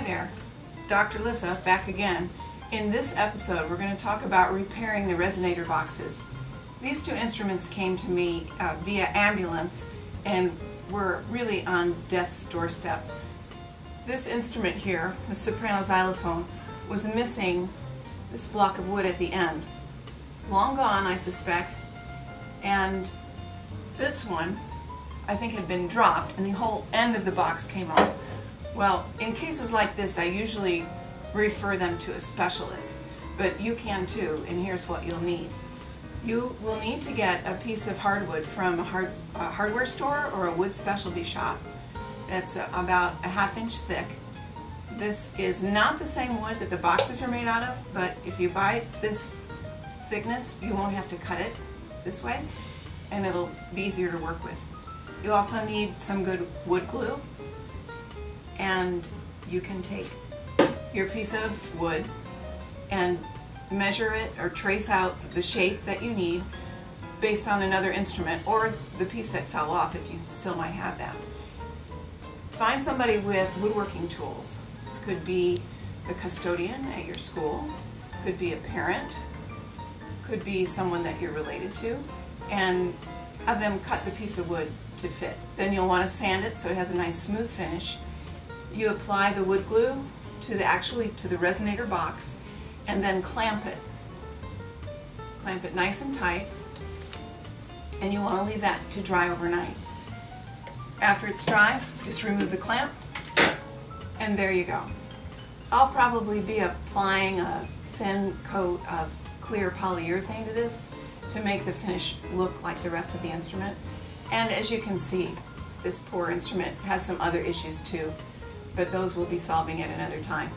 there, Dr. Lissa back again. In this episode we're going to talk about repairing the Resonator boxes. These two instruments came to me via ambulance and were really on death's doorstep. This instrument here, the soprano xylophone, was missing this block of wood at the end. Long gone, I suspect, and this one I think had been dropped and the whole end of the box came off. Well, in cases like this I usually refer them to a specialist, but you can too, and here's what you'll need. You will need to get a piece of hardwood from a hardware store or a wood specialty shop. That's about a ½ inch thick. This is not the same wood that the boxes are made out of, but if you buy this thickness you won't have to cut it this way and it'll be easier to work with. You also need some good wood glue, and you can take your piece of wood and measure it or trace out the shape that you need based on another instrument or the piece that fell off if you still might have that. Find somebody with woodworking tools. This could be the custodian at your school, could be a parent, could be someone that you're related to, and have them cut the piece of wood to fit. Then you'll want to sand it so it has a nice smooth finish. You apply the wood glue to the Resonator box and then clamp it. Clamp it nice and tight, and you want to leave that to dry overnight. After it's dry, just remove the clamp and there you go. I'll probably be applying a thin coat of clear polyurethane to this to make the finish look like the rest of the instrument. And as you can see, this poor instrument has some other issues too, but those we'll be solving at another time.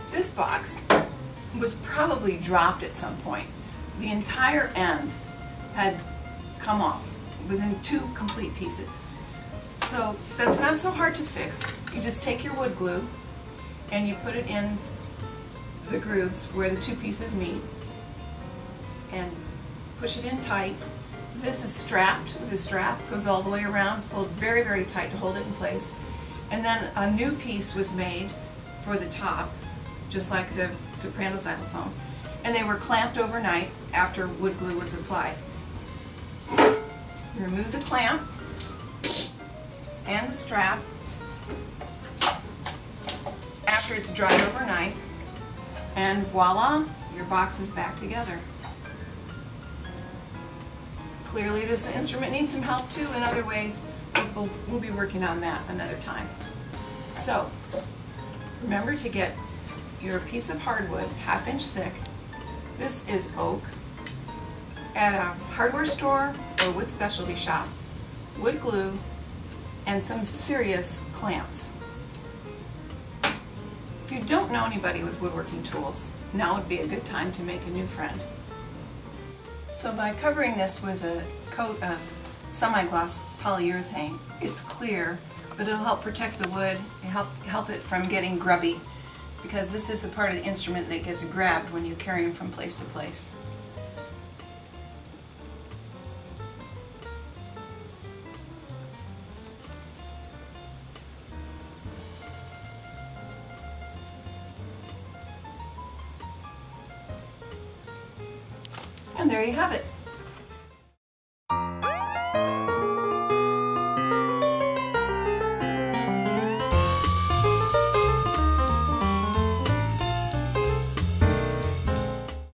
This box was probably dropped at some point. The entire end had come off. It was in two complete pieces. So that's not so hard to fix. You just take your wood glue and you put it in the grooves where the two pieces meet and push it in tight. This is strapped with a strap, goes all the way around, pulled very, very tight to hold it in place. And then a new piece was made for the top, just like the soprano xylophone. And they were clamped overnight after wood glue was applied. Remove the clamp and the strap after it's dried overnight, and voila, your box is back together. Clearly this instrument needs some help too in other ways. We'll be working on that another time. So remember to get your piece of hardwood, ½ inch thick. This is oak. At a hardware store or wood specialty shop, wood glue, and some serious clamps. If you don't know anybody with woodworking tools, now would be a good time to make a new friend. So by covering this with a coat of semigloss polyurethane, it's clear, but it'll help protect the wood and help it from getting grubby, because this is the part of the instrument that gets grabbed when you carry them from place to place. And there you have it.